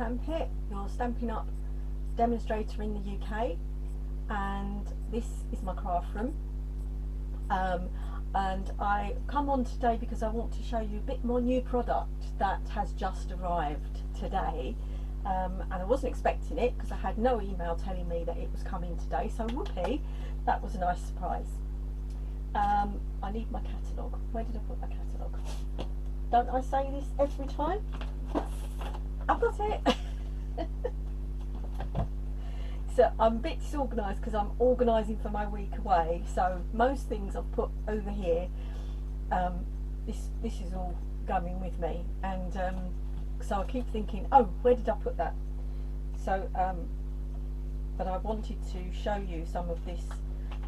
Stamp It, your Stampin' Up demonstrator in the UK, and this is my craft room. And I come on today because I want to show you a bit more new product that has just arrived today, and I wasn't expecting it because I had no email telling me that it was coming today, so whoopee, that was a nice surprise. I need my catalogue. Where did I put my catalogue? Don't I say this every time? I've got it. So I'm a bit disorganised because I'm organising for my week away, so most things I've put over here. This is all going with me, and so I keep thinking, oh, where did I put that? So but I wanted to show you some of this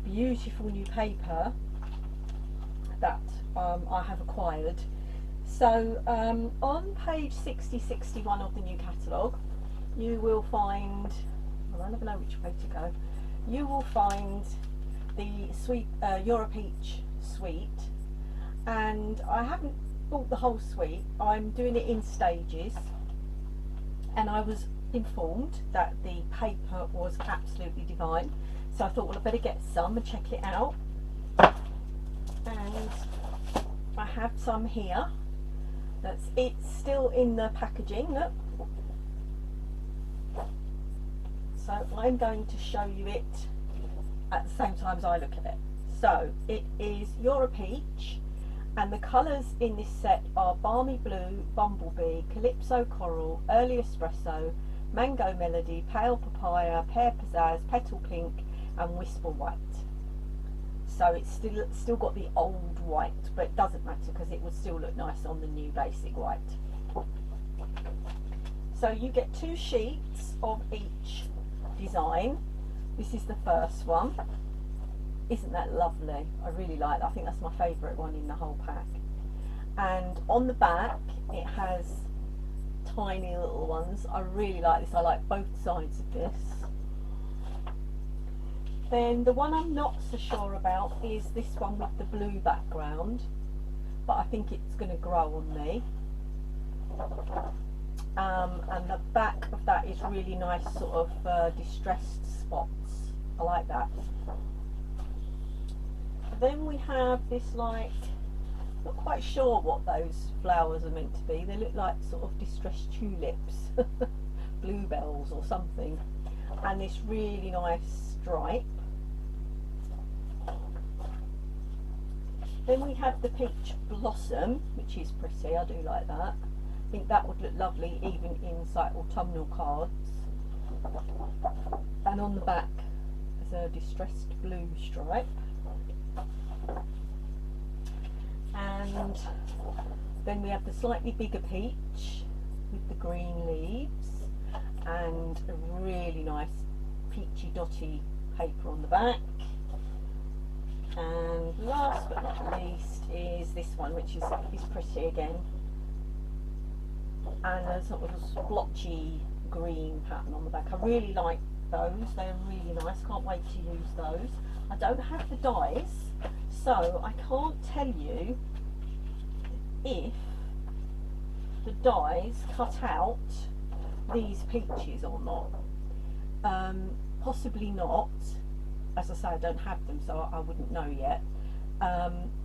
beautiful new paper that I have acquired. So on page 60-61 of the new catalogue, you will find, well, I never know which way to go, you will find the sweet Euro Peach suite, and I haven't bought the whole suite, I'm doing it in stages, and I was informed that the paper was absolutely divine, so I thought, well, I better get some and check it out. And I have some here. It's still in the packaging, look. So I'm going to show you it at the same time as I look at it. So it is Euro Peach, and the colours in this set are Balmy Blue, Bumblebee, Calypso Coral, Early Espresso, Mango Melody, Pale Papaya, Pear Pizzazz, Petal Pink and Whisper White. So it's still got the old white, but it doesn't matter because it would still look nice on the new basic white. So you get 2 sheets of each design. This is the first one. Isn't that lovely? I really like that. I think that's my favourite one in the whole pack. And on the back it has tiny little ones. I really like this. I like both sides of this. Then the one I'm not so sure about is this one with the blue background, but I think it's going to grow on me. And the back of that is really nice, sort of distressed spots. I like that. Then we have this, like, not quite sure what those flowers are meant to be. They look like sort of distressed tulips, bluebells or something. And this really nice stripe. Then we have the peach blossom, which is pretty. I do like that. I think that would look lovely even in like autumnal cards. And on the back is a distressed blue stripe. And then we have the slightly bigger peach with the green leaves and a really nice peachy dotty paper on the back. And last but not least is this one, which is pretty again, and a sort of splotchy green pattern on the back. I really like those, they're really nice, can't wait to use those. I don't have the dies, so I can't tell you if the dies cut out these peaches or not. Possibly not. As I say, I don't have them, so I wouldn't know yet.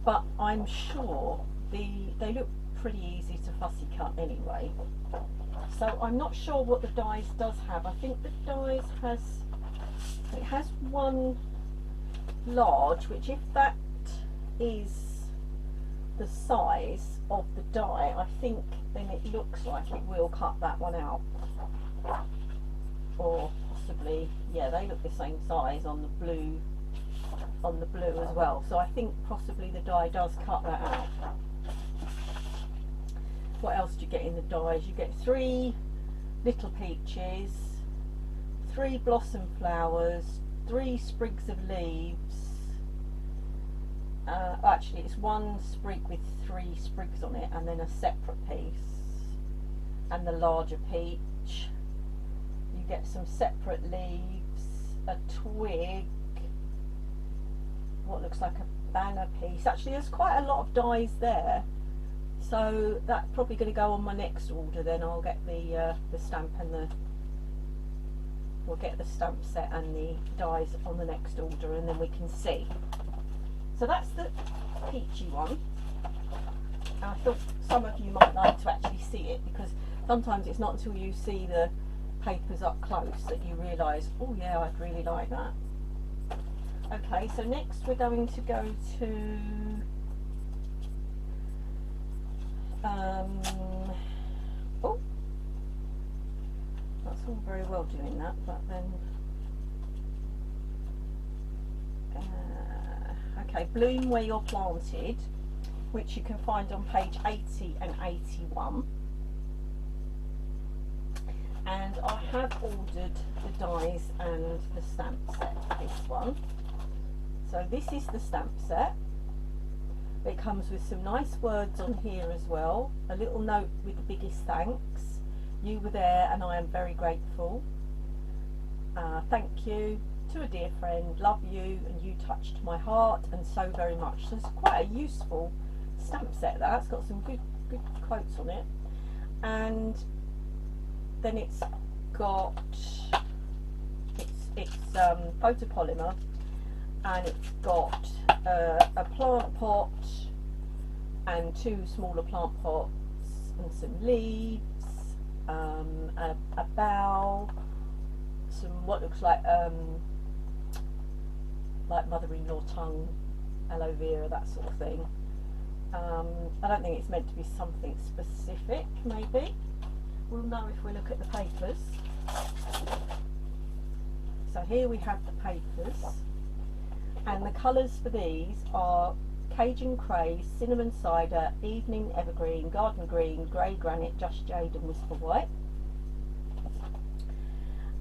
But I'm sure they look pretty easy to fussy cut anyway. So I'm not sure what the dies does have. I think the dies has one large, which if that is the size of the die, I think then it looks like it will cut that one out. Or possibly, yeah, they look the same size on the blue as well, so I think possibly the die does cut that out. What else do you get in the dies? You get 3 little peaches, 3 blossom flowers, 3 sprigs of leaves. Actually it's 1 sprig with 3 sprigs on it, and then a separate piece, and the larger peach. You get some separate leaves, a twig, what looks like a banner piece. Actually there's quite a lot of dies there, So that's probably going to go on my next order. Then I'll get the stamp and we'll get the stamp set and the dies on the next order, and then we can see. So that's the peachy one. And I thought some of you might like to actually see it, because sometimes it's not until you see the papers up close that you realise, oh yeah, I'd really like that. Okay, so next we're going to go to oh, that's all very well doing that, but then okay, Bloom Where You're Planted, which you can find on page 80 and 81. And I have ordered the dies and the stamp set for this one. So this is the stamp set. It comes with some nice words on here as well. A little note with the biggest thanks. You were there and I am very grateful. Thank you to a dear friend. Love you and you touched my heart and so very much. So it's quite a useful stamp set that. It's got some good quotes on it. And then it's got it's photopolymer, and it's got a plant pot and 2 smaller plant pots and some leaves, a bowl, some what looks like mother-in-law tongue, aloe vera, that sort of thing. I don't think it's meant to be something specific, maybe. We'll know if we look at the papers. So here we have the papers, and the colours for these are Cajun Cray, Cinnamon Cider, Evening Evergreen, Garden Green, Grey Granite, Just Jade and Whisper White.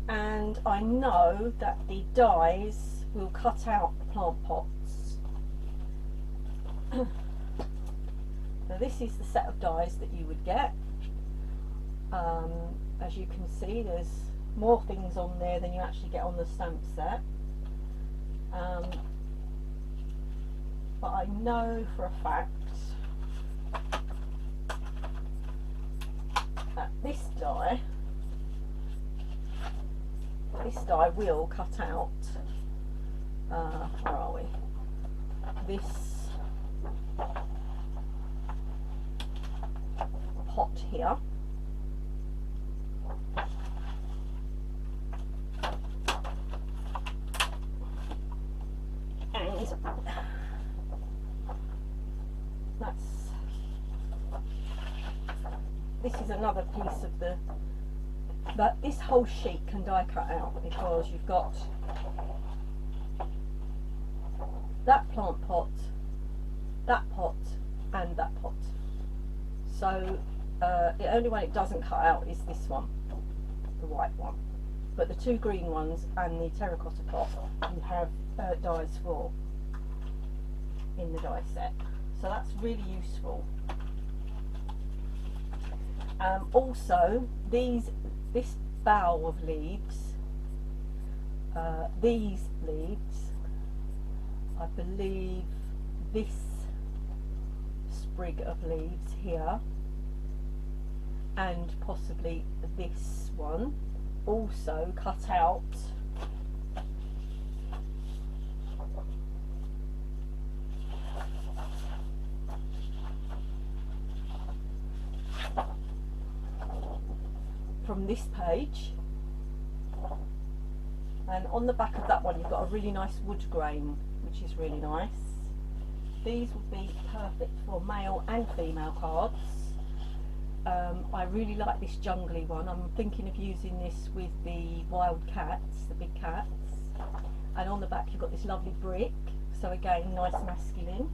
And I know that the dies will cut out the plant pots. So this is the set of dies that you would get. As you can see, there's more things on there than you actually get on the stamp set. But I know for a fact that this die will cut out, where are we? This pot here. This is another piece of this whole sheet can die cut out, because you've got that plant pot, that pot and that pot. So the only one it doesn't cut out is this one, the white one. But the 2 green ones and the terracotta pot you have dies for in the die set. So that's really useful. Also, this bowl of leaves, these leaves, I believe this sprig of leaves here, and possibly this one, also cut out from this page. And on the back of that one you've got a really nice wood grain, which is really nice. These would be perfect for male and female cards. I really like this jungly one. I'm thinking of using this with the wild cats, the big cats. And on the back you've got this lovely brick, so again nice masculine.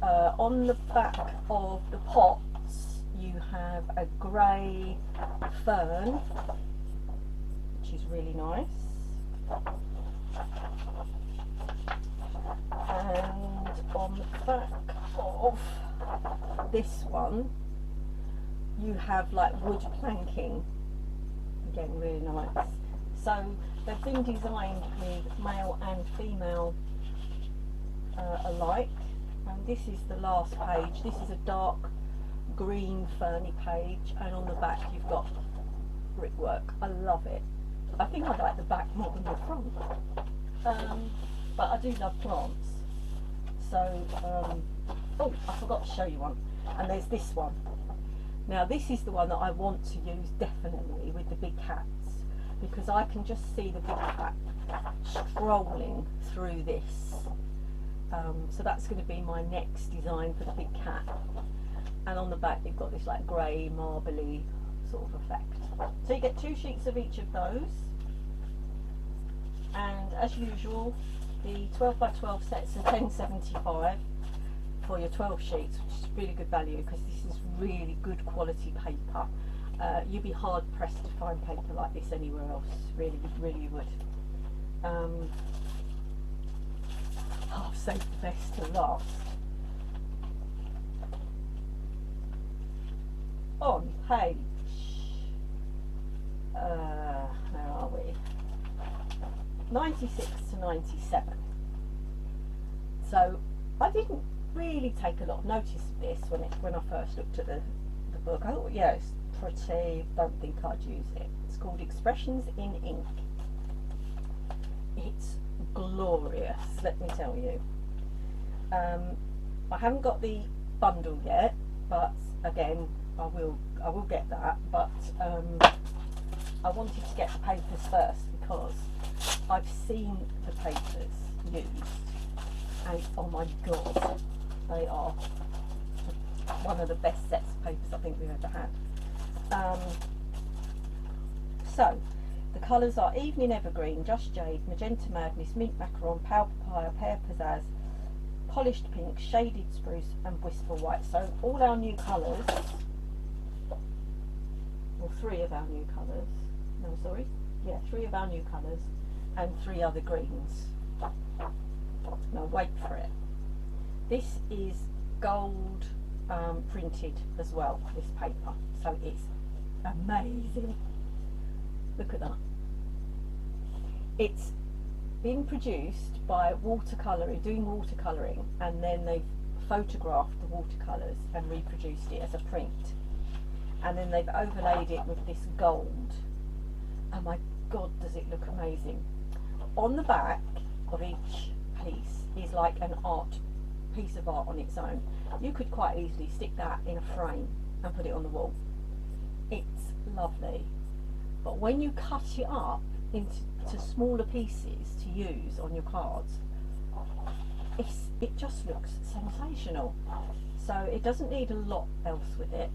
On the back of the pots you have a grey fern, which is really nice. And on the back of this one you have like wood planking, again really nice. So they've been designed with male and female alike. And this is the last page. This is a dark green ferny page, and on the back you've got brickwork. I love it. I think I like the back more than the front, but I do love plants. So oh, I forgot to show you one, and there's this one. Now this is the one that I want to use definitely with the big cats, because I can just see the big cat strolling through this. So that's going to be my next design for the big cat. And on the back you've got this like grey, marbly sort of effect. So you get 2 sheets of each of those. And as usual, the 12 by 12 sets are $10.75 for your 12 sheets, which is really good value because this is really good quality paper. You'd be hard pressed to find paper like this anywhere else. Really, really would. I've saved the best to last. On page, where are we? 96 to 97. So I didn't really take a lot of notice of this when I first looked at the book. I thought, yeah, it's pretty, don't think I'd use it. It's called Expressions in Ink. It's glorious, let me tell you. I haven't got the bundle yet, but again, I will get that, but I wanted to get the papers first because I've seen the papers used, and oh my god, they are one of the best sets of papers I think we've ever had. So the colours are Evening Evergreen, Just Jade, Magenta Madness, Mint Macaron, Pale Papaya, Pear Pizzazz, Polished Pink, Shaded Spruce and Whisper White. So all our new colours, or 3 of our new colours, no sorry, yeah, 3 of our new colours and 3 other greens. Now wait for it. This is gold printed as well, this paper, so it's amazing. Look at that. It's been produced by doing watercolouring, and then they've photographed the watercolours and reproduced it as a print, and then they've overlaid it with this gold. Oh my god, does it look amazing. On the back of each piece is like an piece of art on its own. You could quite easily stick that in a frame and put it on the wall. It's lovely. But when you cut it up into smaller pieces to use on your cards, it just looks sensational. So it doesn't need a lot else with it.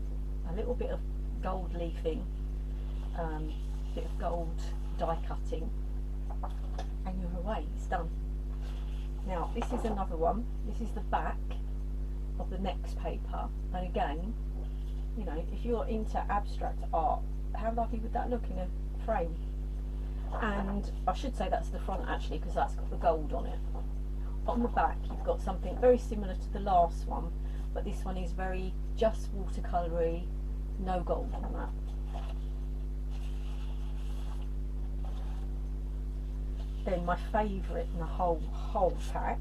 A little bit of gold leafing, bit of gold die cutting, and you're away, it's done. Now this is another one. This is the back of the next paper, and again, you know, if you're into abstract art, how lovely would that look in a frame? And I should say that's the front actually, because that's got the gold on it. On the back you've got something very similar to the last one, but this one is very just watercoloury, no gold on that. Then my favourite in the whole pack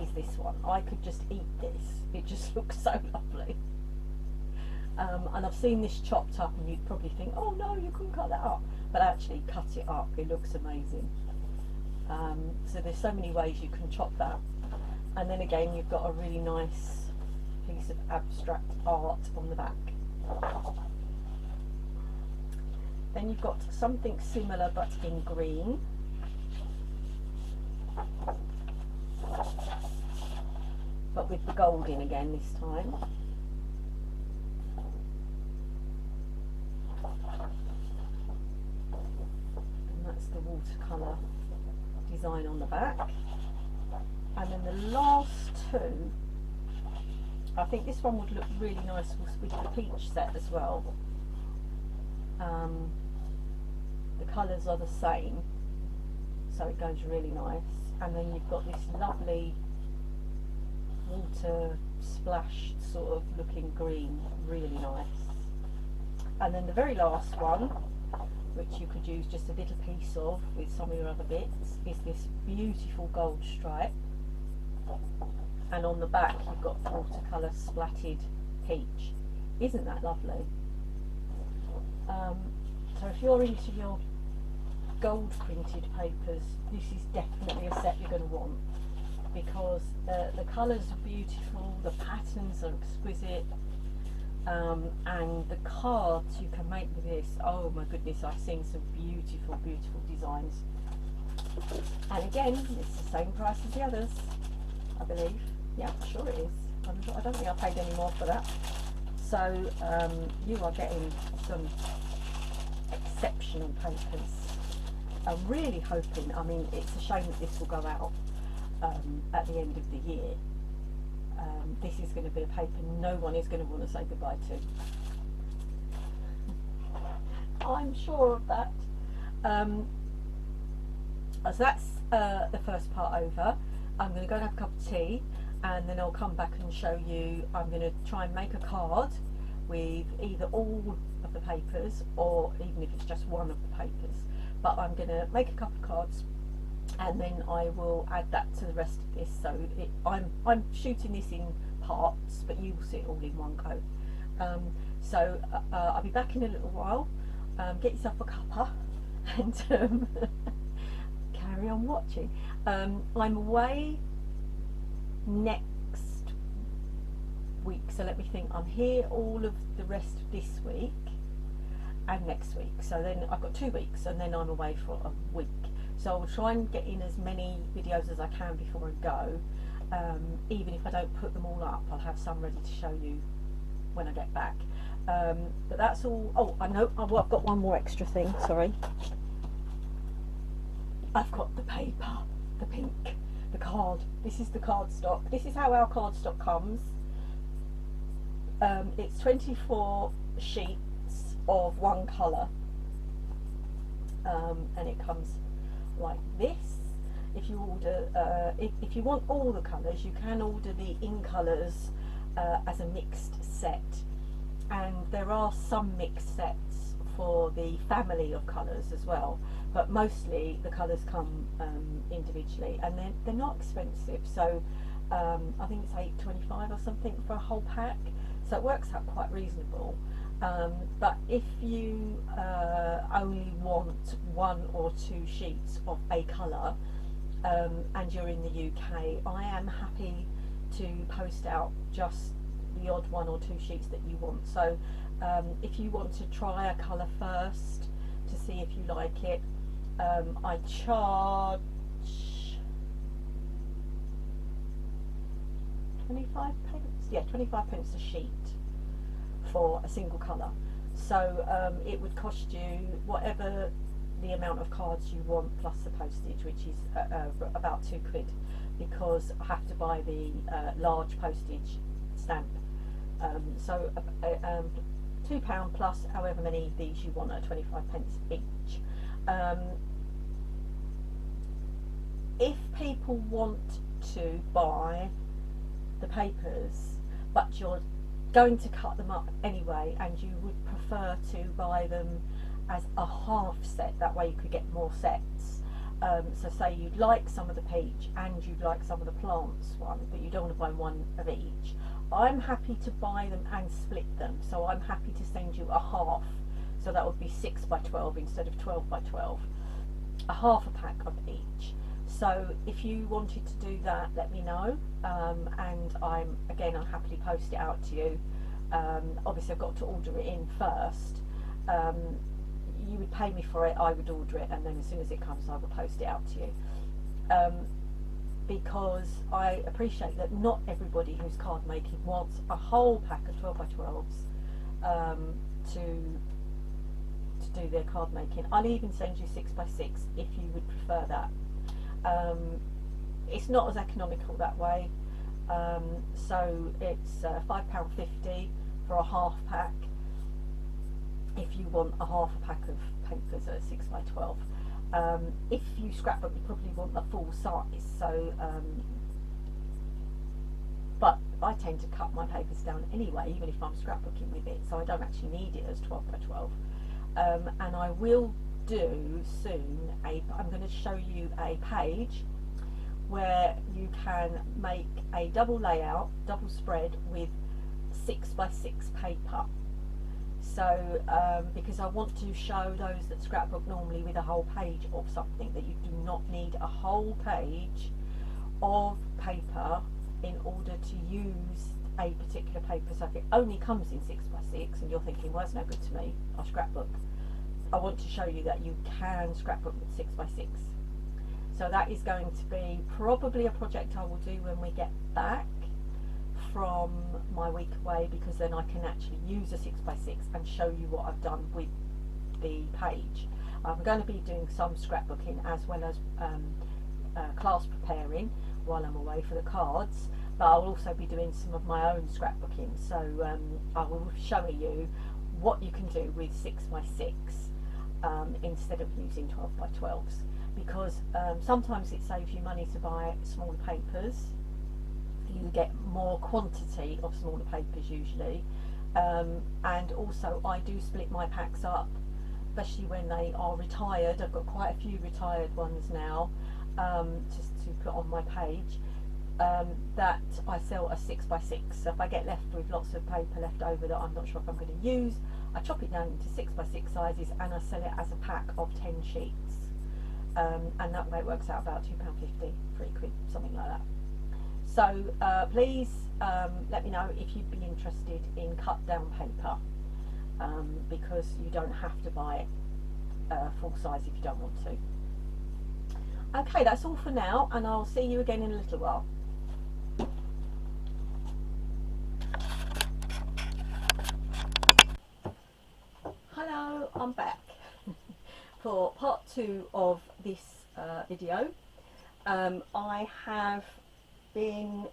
is this one. I could just eat this. It just looks so lovely. And I've seen this chopped up, and you'd probably think, oh no, you couldn't cut that up. But actually, cut it up. It looks amazing. So there's so many ways you can chop that. And then again, you've got a really nice piece of abstract art on the back. Then you've got something similar but in green. But with the gold in again this time. And that's the watercolour design on the back. And then the last 2, I think this one would look really nice with the peach set as well. The colours are the same, so it goes really nice. And then you've got this lovely water splashed sort of looking green, really nice. And then the very last one, which you could use just a little piece of with some of your other bits, is this beautiful gold stripe. and on the back you've got watercolour splatted peach. Isn't that lovely? So if you're into your gold printed papers, this is definitely a set you're going to want, because the colours are beautiful, the patterns are exquisite, and the cards you can make with this, oh my goodness, I've seen some beautiful, beautiful designs. And again, it's the same price as the others, I believe. Yeah, sure it is. I don't think I paid any more for that. So you are getting some exceptional papers. I'm really hoping, I mean, it's a shame that this will go out at the end of the year. This is going to be a paper no one is going to want to say goodbye to. I'm sure of that. So that's the first part over. I'm going to go and have a cup of tea, and then I'll come back and show you. I'm going to try and make a card with either all of the papers, or even if it's just one of the papers. But I'm going to make a couple of cards, and then I will add that to the rest of this. So I'm shooting this in parts, but you will see it all in one go. So I'll be back in a little while. Get yourself a cuppa and carry on watching. I'm away next week, so let me think. I'm here all of the rest of this week and next week, so then I've got 2 weeks, and then I'm away for a week. So I'll try and get in as many videos as I can before I go. Even if I don't put them all up, I'll have some ready to show you when I get back. But that's all. Oh, I know, I've got one more extra thing, sorry. I've got the paper, the pink, the card. This is the card stock. This is how our card stock comes. It's 24 sheets of one colour, and it comes like this. If you order, if you want all the colours, you can order the in colours as a mixed set, and there are some mixed sets for the family of colours as well, but mostly the colours come individually, and they're not expensive. So I think it's $8.25 or something for a whole pack, so it works out quite reasonable. But if you only want 1 or 2 sheets of a colour, and you're in the UK, I am happy to post out just the odd 1 or 2 sheets that you want. So if you want to try a colour first to see if you like it, I charge 25 pence, yeah, 25 pence a sheet for a single colour. So it would cost you whatever the amount of cards you want plus the postage, which is about £2, because I have to buy the large postage stamp. So £2 plus however many of these you want at 25 pence each. If people want to buy the papers, but you're going to cut them up anyway, and you would prefer to buy them as a half set, that way you could get more sets. So say you'd like some of the peach and you'd like some of the plants one, but you don't want to buy one of each, I'm happy to buy them and split them. So I'm happy to send you a half, so that would be 6 by 12 instead of 12 by 12, a half a pack of each. So if you wanted to do that, let me know, and I'll happily post it out to you. Obviously I've got to order it in first. You would pay me for it, I would order it, and then as soon as it comes I will post it out to you. Because I appreciate that not everybody who's card making wants a whole pack of 12 by 12s to do their card making. I'll even send you 6 by 6 if you would prefer that. It's not as economical that way, so it's £5.50 for a half pack if you want a half a pack of papers at 6 by 12. If you scrapbook, you probably want the full size, so but I tend to cut my papers down anyway, even if I'm scrapbooking with it, so I don't actually need it as 12 by 12. And I will do soon I'm going to show you a page where you can make a double layout, double spread with 6x6 paper. So because I want to show those that scrapbook normally with a whole page of something, that you do not need a whole page of paper in order to use a particular paper. So if it only comes in 6x6 and you're thinking, well, it's no good to me, I'll scrapbook, I want to show you that you can scrapbook with 6x6. So that is going to be probably a project I will do when we get back from my week away, because then I can actually use a 6x6 and show you what I've done with the page. I'm going to be doing some scrapbooking as well as class preparing while I'm away for the cards, but I'll also be doing some of my own scrapbooking. So I will be showing you what you can do with 6x6 instead of using 12x12s, because sometimes it saves you money to buy smaller papers. You get more quantity of smaller papers usually, and also I do split my packs up, especially when they are retired. I've got quite a few retired ones now, just to put on my page, that I sell a 6x6. So if I get left with lots of paper left over that I'm not sure if I'm going to use, I chop it down into 6x6 sizes and I sell it as a pack of 10 sheets, and that way it works out about £2.50, £3, something like that. So please let me know if you'd be interested in cut down paper, because you don't have to buy it full size if you don't want to. Okay, that's all for now, and I'll see you again in a little while. Hello, I'm back for part 2 of this video. I have been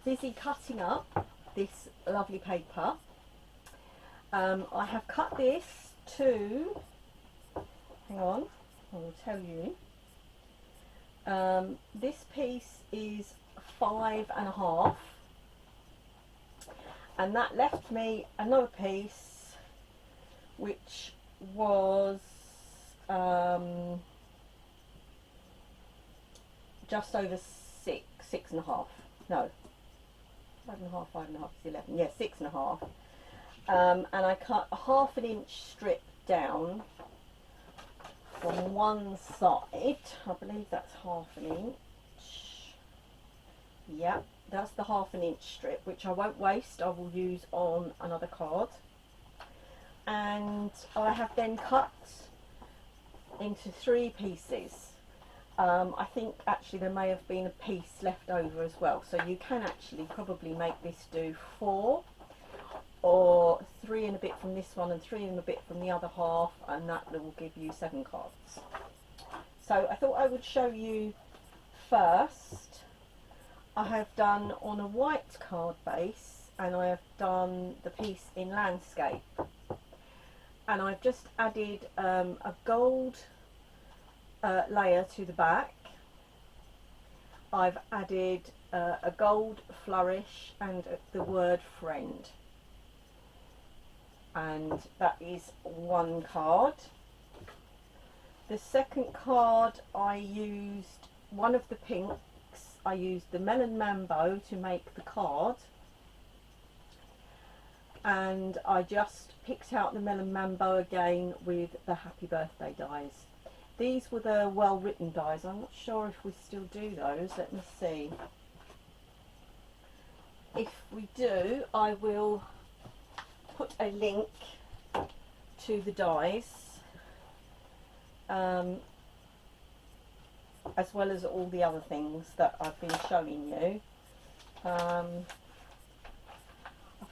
busy cutting up this lovely paper. I have cut this to, hang on, I will tell you. This piece is 5.5, and that left me another piece which was just over 6.5. No, 5.5, 5.5 is 11. Yeah, 6.5. And I cut a 1/2 inch strip down from one side. I believe that's 1/2 inch. Yeah, that's the 1/2 inch strip, which I won't waste. I will use on another card. And I have then cut into 3 pieces. I think actually there may have been a piece left over as well, so you can actually probably make this do 4, or 3 and a bit from this one and 3 and a bit from the other half, and that will give you 7 cards. So I thought I would show you first. I have done on a white card base, and I have done the piece in landscape, and I've just added a gold layer to the back. I've added a gold flourish and the word friend, and that is 1 card. The second card, I used one of the pinks. I used the Melon Mambo to make the card, and I just picked out the Melon Mambo again with the Happy Birthday dies. These were the well written dies. I'm not sure if we still do those. Let me see. If we do, I will put a link to the dies, as well as all the other things that I've been showing you. I've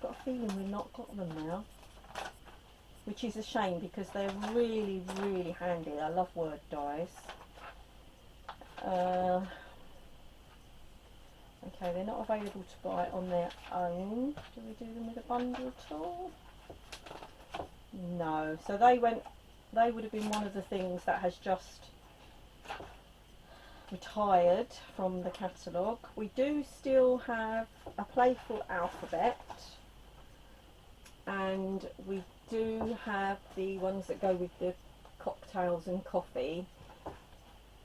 got a feeling we've not got them now, which is a shame because they're really, really handy. I love word dies. Okay, they're not available to buy on their own. Do we do them with a bundle at all? No. So they would have been one of the things that has just retired from the catalogue. We do still have a playful alphabet, and we do have the ones that go with the cocktails and coffee,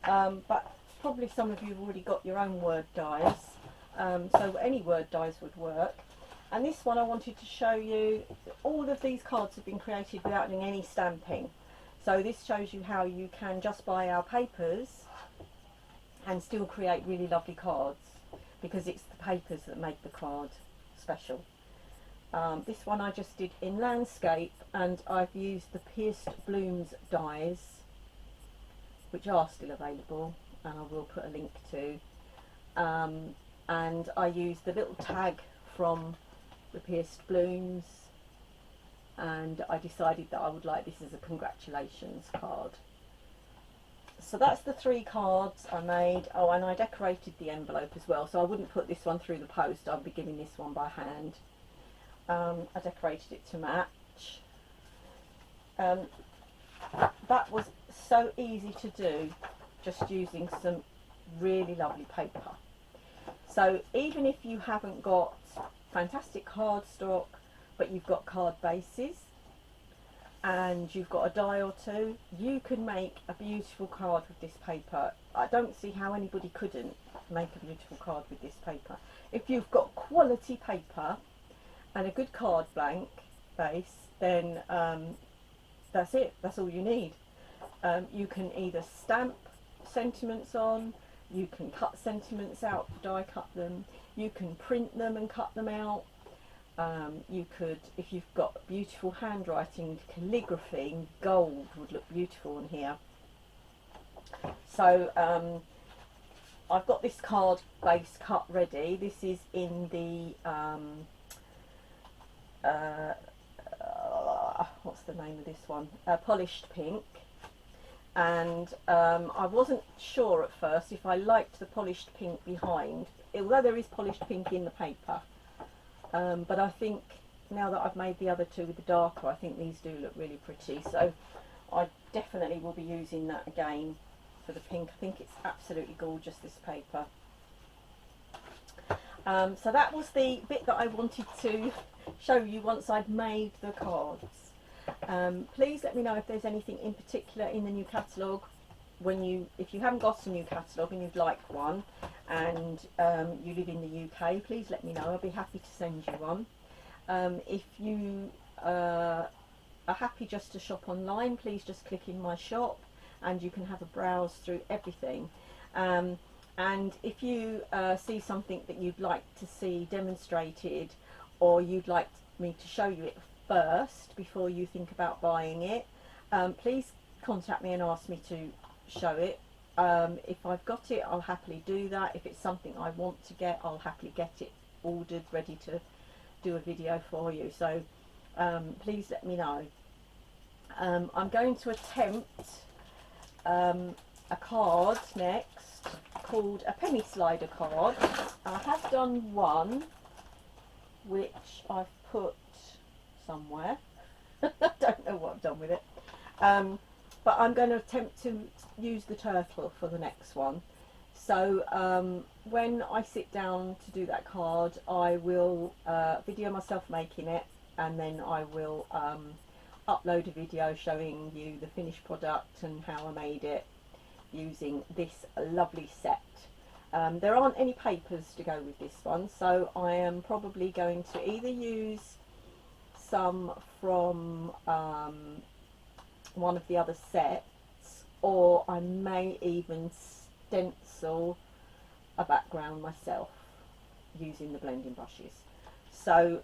but probably some of you have already got your own word dies, so any word dies would work. And this one I wanted to show you, all of these cards have been created without doing any stamping. So this shows you how you can just buy our papers and still create really lovely cards, because it's the papers that make the card special. This one I just did in landscape, and I've used the Pierced Blooms dies, which are still available, and I will put a link to. And I used the little tag from the Pierced Blooms, and I decided that I would like this as a congratulations card. So that's the 3 cards I made. Oh, and I decorated the envelope as well, so I wouldn't put this one through the post, I'd be giving this one by hand. I decorated it to match. That was so easy to do, just using some really lovely paper. So even if you haven't got fantastic cardstock, but you've got card bases and you've got a die or two, you can make a beautiful card with this paper. I don't see how anybody couldn't make a beautiful card with this paper. If you've got quality paper and a good card blank base, then that's it, that's all you need. You can either stamp sentiments on, you can cut sentiments out, die cut them, you can print them and cut them out. You could, if you've got beautiful handwriting, calligraphy, gold would look beautiful on here. So I've got this card base cut ready. This is in the what's the name of this one? Polished Pink. And I wasn't sure at first if I liked the polished pink behind, although there is polished pink in the paper. But I think now that I've made the other two with the darker, I think these do look really pretty. So I definitely will be using that again for the pink. I think it's absolutely gorgeous, this paper. So that was the bit that I wanted to show you once I'd made the cards. Please let me know if there's anything in particular in the new catalogue. If you haven't got a new catalogue and you'd like one, and you live in the UK, please let me know. I'll be happy to send you one. If you are happy just to shop online, please just click in my shop and you can have a browse through everything. And if you see something that you'd like to see demonstrated, or you'd like me to show you it first before you think about buying it, please contact me and ask me to show it. If I've got it, I'll happily do that. If it's something I want to get, I'll happily get it ordered, ready to do a video for you. So please let me know. I'm going to attempt a card next called a penny slider card. I have done one which I've put somewhere. I don't know what I've done with it. But I'm going to attempt to use the turtle for the next one. So when I sit down to do that card, I will video myself making it, and then I will upload a video showing you the finished product and how I made it using this lovely set. There aren't any papers to go with this one, so I am probably going to either use some from one of the other sets, or I may even stencil a background myself using the blending brushes. So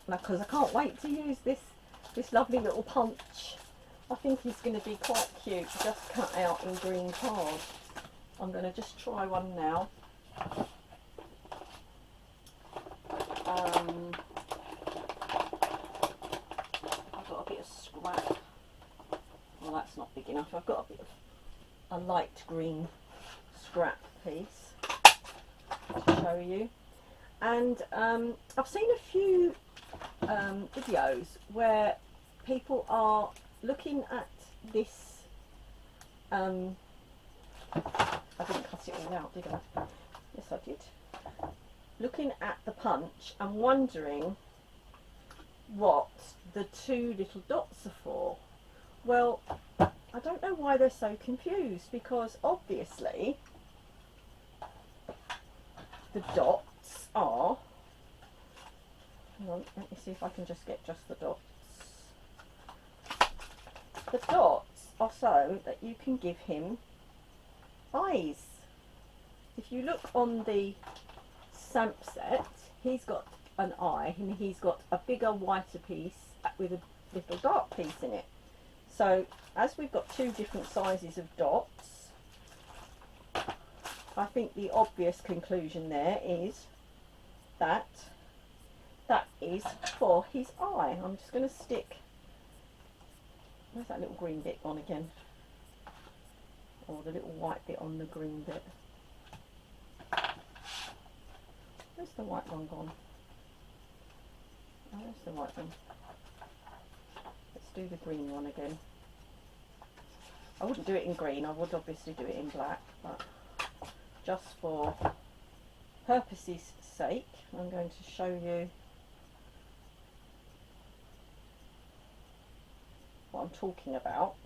because I can't wait to use this lovely little punch. I think he's going to be quite cute, just cut out in green card. I'm going to just try one now. I've got a bit of scrap. Well, that's not big enough. I've got a bit of a light green scrap piece to show you. And I've seen a few videos where people are looking at this. I didn't cut it all out, did I? Yes, I did. Looking at the punch and wondering what the two little dots are for. Well, I don't know why they're so confused, because obviously the dots are, hang on, let me see if I can just get just the dots. The dots are so that you can give him eyes. If you look on the stamp set, he's got an eye and he's got a bigger whiter piece with a little dark piece in it. So as we've got two different sizes of dots, I think the obvious conclusion there is that that is for his eye. I'm just going to stick, where's that little green bit on again? Or the little white bit on the green bit. Where's the white one gone? Oh, there's the white one. Let's do the green one again. I wouldn't do it in green, I would obviously do it in black, but just for purposes' sake, I'm going to show you what I'm talking about.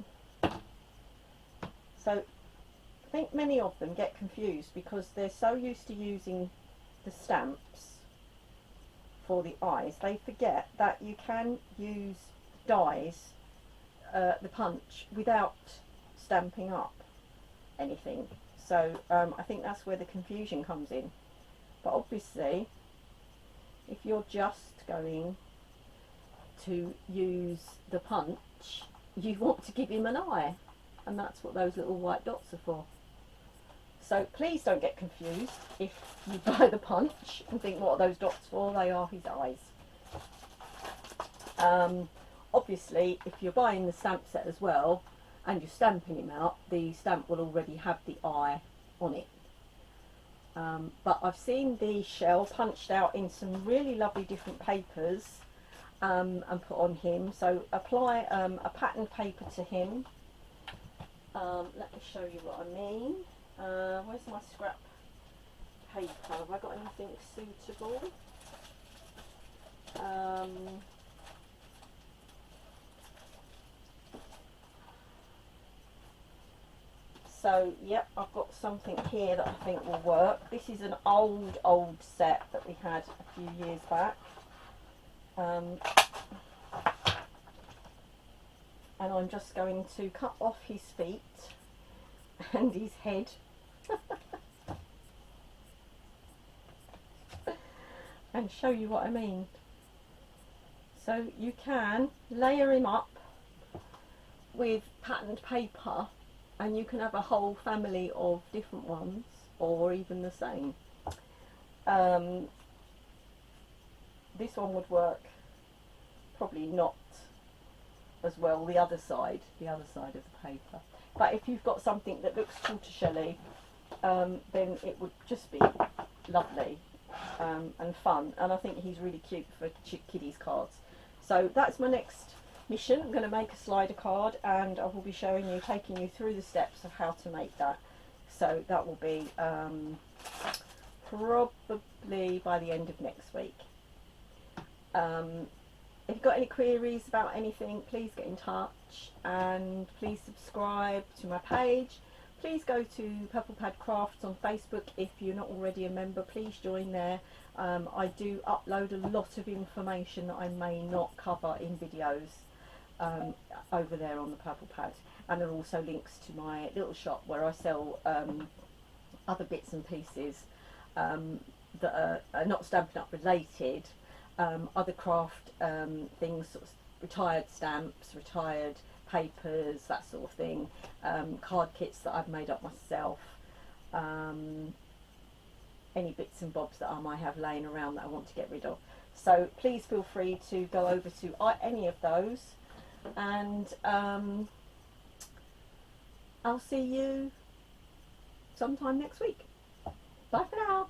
So I think many of them get confused because they're so used to using the stamps for the eyes, they forget that you can use dies, the punch, without stamping up anything. So I think that's where the confusion comes in. But obviously, if you're just going to use the punch, you want to give him an eye, and that's what those little white dots are for. So please don't get confused if you buy the punch and think, what are those dots for? They are his eyes. Obviously, if you're buying the stamp set as well and you're stamping him out, the stamp will already have the eye on it. But I've seen the shell punched out in some really lovely different papers and put on him. So apply a patterned paper to him. Let me show you what I mean. Where's my scrap paper? Have I got anything suitable? So, yep, I've got something here that I think will work. This is an old set that we had a few years back. And I'm just going to cut off his feet and his head. And show you what I mean. So you can layer him up with patterned paper and you can have a whole family of different ones, or even the same. This one would work probably not as well, the other side of the paper. But if you've got something that looks tortoiseshell-y, then it would just be lovely and fun. And I think he's really cute for kiddies cards. So that's my next mission. I'm going to make a slider card, and I will be showing you, taking you through the steps of how to make that. So that will be probably by the end of next week. If you've got any queries about anything, please get in touch, and please subscribe to my page. Please go to Purple Pad Crafts on Facebook if you're not already a member. Please join there. I do upload a lot of information that I may not cover in videos over there on the Purple Pad, and there are also links to my little shop where I sell other bits and pieces that are not Stampin' Up related. Other craft things, sort of retired stamps, retired papers, that sort of thing, card kits that I've made up myself, any bits and bobs that I might have laying around that I want to get rid of. So please feel free to go over to any of those, and I'll see you sometime next week. Bye for now.